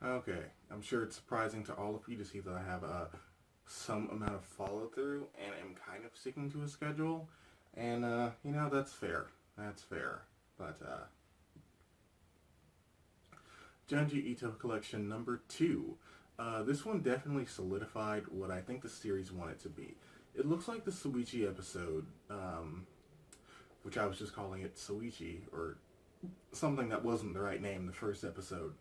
Okay, I'm sure it's surprising to all of you to see that I have some amount of follow through and am kind of sticking to a schedule. And, that's fair. That's fair. But, Junji Ito Collection number 2. This one definitely solidified what I think the series wanted to be. It looks like the Suichi episode, which I was just calling it Suichi, or something that wasn't the right name, the first episode.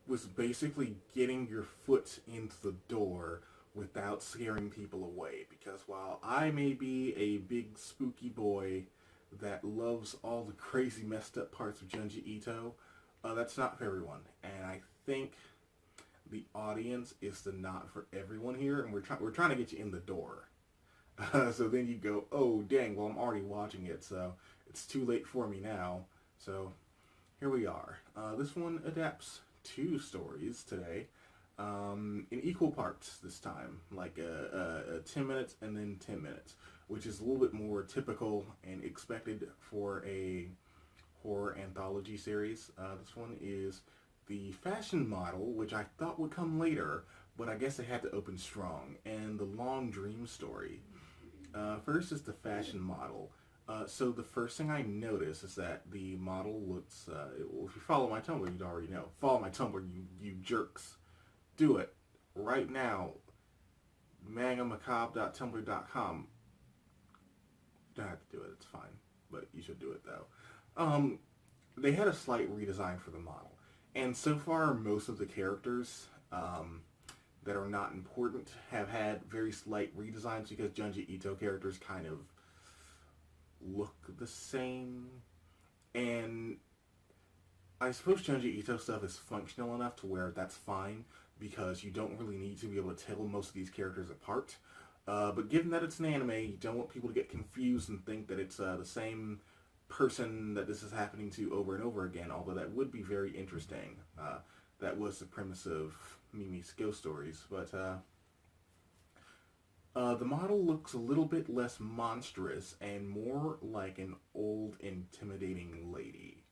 Was basically getting your foot into the door without scaring people away. Because while I may be a big spooky boy that loves all the crazy messed up parts of Junji Ito, that's not for everyone. And I think the audience is the not for everyone here, and we're trying to get you in the door. So then you go, oh dang, well I'm already watching it, so it's too late for me now. So here we are. This one adapts two stories today, in equal parts this time, like 10 minutes and then 10 minutes, which is a little bit more typical and expected for a horror anthology series. This one is the fashion model, which I thought would come later, but I guess they had to open strong, and the long dream story. First is the fashion model. So the first thing I notice is that the model looks. Well, if you follow my Tumblr, you'd already know. Follow my Tumblr, you jerks. Do it right now. Mangamacabre.tumblr.com. Don't have to do it. It's fine, but you should do it though. They had a slight redesign for the model, and so far most of the characters that are not important have had very slight redesigns because Junji Ito characters kind of look the same. And I suppose Junji Ito stuff is functional enough to where that's fine because you don't really need to be able to tell most of these characters apart. But given that it's an anime, you don't want people to get confused and think that it's the same person that this is happening to over and over again, although that would be very interesting. That was the premise of Mimi's ghost stories. But the model looks a little bit less monstrous and more like an old, intimidating lady.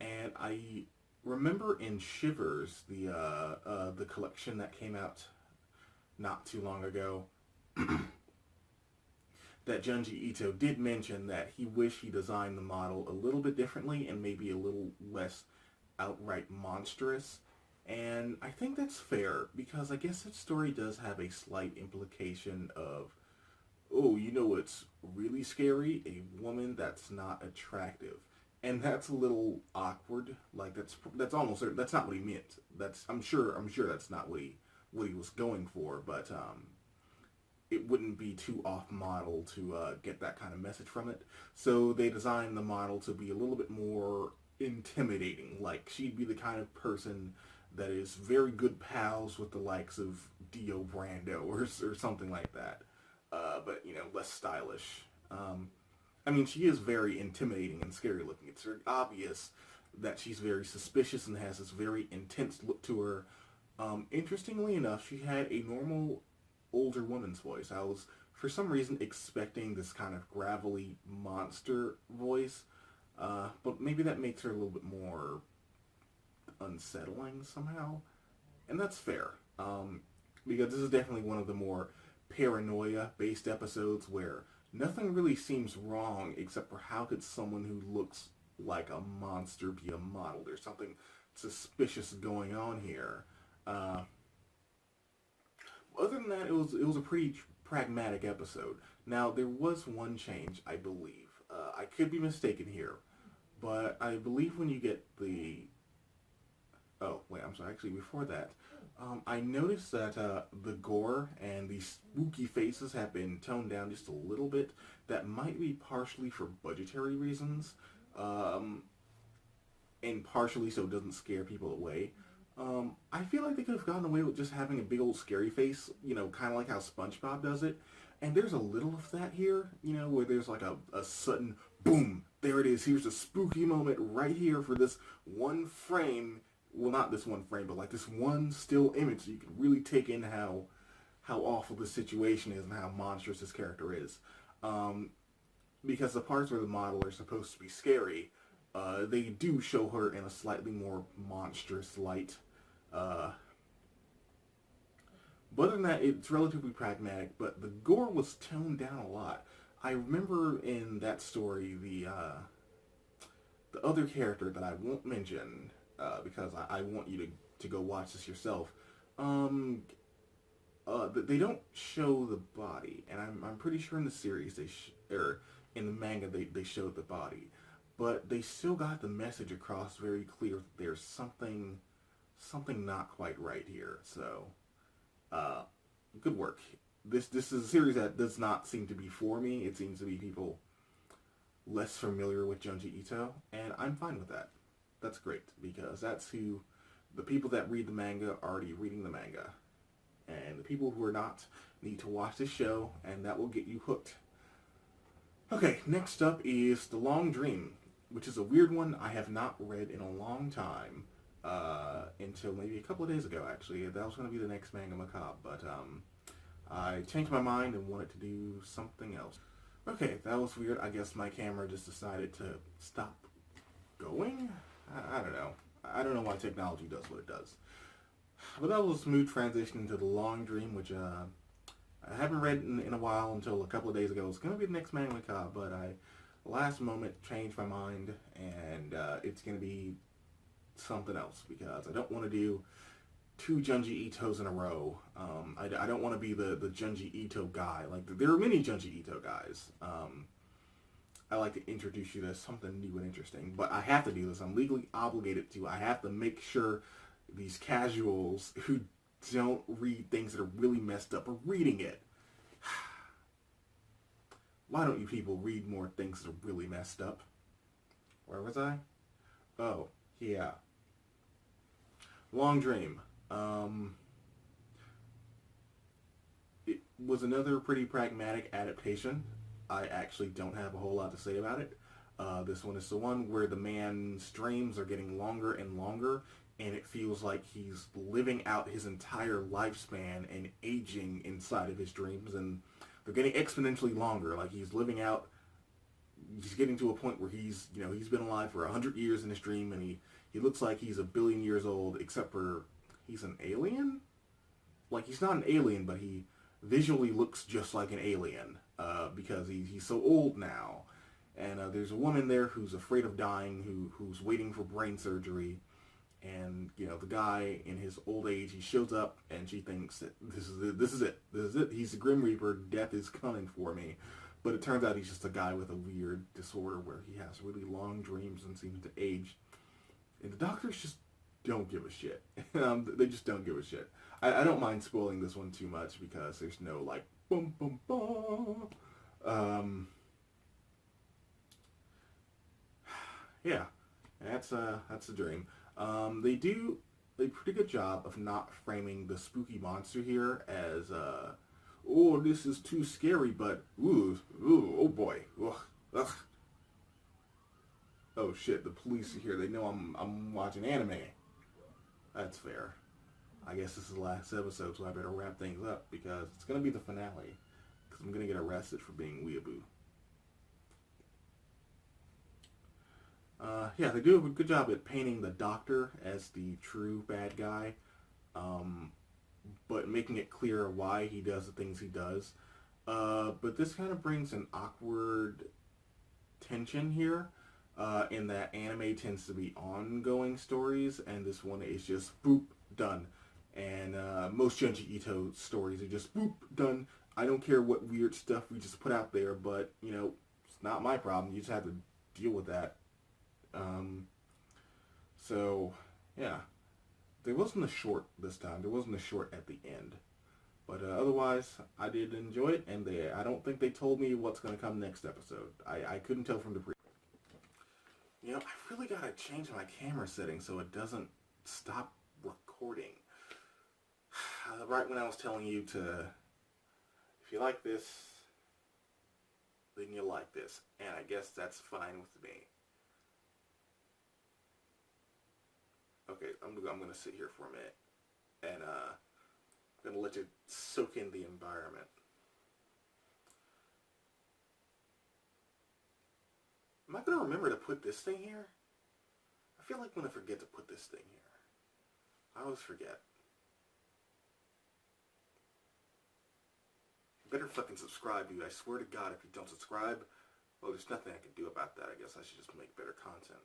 And I remember in Shivers, the collection that came out not too long ago, that Junji Ito did mention that he wished he designed the model a little bit differently and maybe a little less outright monstrous. And I think that's fair because I guess that story does have a slight implication of, oh, you know what's really scary? A woman that's not attractive. And that's a little awkward. Like that's almost that's not what he meant. That's I'm sure that's not what he was going for, but it wouldn't be too off model to get that kind of message from it. So they designed the model to be a little bit more intimidating. Like she'd be the kind of person that is very good pals with the likes of Dio Brando or something like that. But less stylish. I mean, she is very intimidating and scary looking. It's very obvious that she's very suspicious and has this very intense look to her. Interestingly enough, she had a normal older woman's voice. I was, for some reason, expecting this kind of gravelly monster voice, but maybe that makes her a little bit more unsettling somehow, and that's fair. Because this is definitely one of the more paranoia-based episodes where nothing really seems wrong except for how could someone who looks like a monster be a model? There's something suspicious going on here. Other than that, it was a pretty pragmatic episode. Now there was one change, I believe. I could be mistaken here, but I believe when you get the oh wait, I'm sorry. Actually, before that, I noticed that the gore and the spooky faces have been toned down just a little bit. That might be partially for budgetary reasons, and partially so it doesn't scare people away. I feel like they could have gotten away with just having a big old scary face, kind of like how SpongeBob does it. And there's a little of that here, where there's like a sudden boom, there it is. Here's a spooky moment right here for this one frame. Well, not this one frame, but like this one still image, so you can really take in how awful the situation is and how monstrous this character is. Because the parts where the model are supposed to be scary They do show her in a slightly more monstrous light. Uh, but other than that, it's relatively pragmatic, but the gore was toned down a lot. I remember in that story, the other character that I won't mention, because I want you to go watch this yourself, um, they don't show the body, and I'm pretty sure in the series or in the manga they showed the body, but they still got the message across very clear. There's something not quite right here. So, uh, good work. This is a series that does not seem to be for me. It seems to be people less familiar with Junji Ito, and I'm fine with that. That's great because that's who the people that read the manga are already reading the manga. And the people who are not need to watch this show, and that will get you hooked. Okay, next up is The Long Dream, which is a weird one I have not read in a long time, until maybe a couple of days ago, actually. That was going to be the next manga macabre, but I changed my mind and wanted to do something else. Okay, that was weird. I guess my camera just decided to stop going? I don't know. I don't know why technology does what it does. But that was a smooth transition into The Long Dream, which I haven't read in a while until a couple of days ago. It's going to be the next manga macabre, but I last moment changed my mind, and it's going to be something else because I don't want to do two Junji Itos in a row. I don't want to be the Junji Ito guy. Like, there are many Junji Ito guys. I like to introduce you to something new and interesting, but I have to do this. I'm legally obligated to. I have to make sure these casuals who don't read things that are really messed up are reading it. Why don't you people read more things that are really messed up? Where was I? Oh, yeah. Long Dream. It was another pretty pragmatic adaptation. I actually don't have a whole lot to say about it. This one is the one where the man's dreams are getting longer and longer, and it feels like he's living out his entire lifespan and aging inside of his dreams, and they're getting exponentially longer. Like, he's getting to a point where he's been alive for 100 years in his dream, and he looks like he's 1 billion years old, except for he's an alien? Like, he's not an alien, but he visually looks just like an alien, because he's so old now. And there's a woman there who's afraid of dying, who's waiting for brain surgery. And, the guy in his old age, he shows up and she thinks that this is it. He's the Grim Reaper. Death is coming for me. But it turns out he's just a guy with a weird disorder where he has really long dreams and seems to age. And the doctors just don't give a shit. They just don't give a shit. I don't mind spoiling this one too much because there's no, like, boom, boom, boom. Yeah, that's the dream. They do a pretty good job of not framing the spooky monster here as, oh, this is too scary, but, ooh, oh boy, ugh. Oh shit, the police are here. They know I'm watching anime. That's fair. I guess this is the last episode, so I better wrap things up because it's gonna be the finale. Because I'm gonna get arrested for being weeaboo. Yeah, they do a good job at painting the doctor as the true bad guy, but making it clear why he does the things he does. But this kind of brings an awkward tension here, in that anime tends to be ongoing stories, and this one is just boop, done. And most Junji Ito stories are just boop, done. I don't care what weird stuff we just put out there, but, it's not my problem. You just have to deal with that. So, yeah. There wasn't a short this time. There wasn't a short at the end. But otherwise, I did enjoy it, and I don't think they told me what's going to come next episode. I couldn't tell from the pre. I really got to change my camera setting so it doesn't stop recording. Right when I was telling you to, if you like this, then you like this. And I guess that's fine with me. Okay, I'm going to sit here for a minute, and I'm going to let you soak in the environment. Am I going to remember to put this thing here? feel like when I forget to put this thing here. I always forget. You better fucking subscribe, dude. I swear to God, if you don't subscribe, well, there's nothing I can do about that. I guess I should just make better content.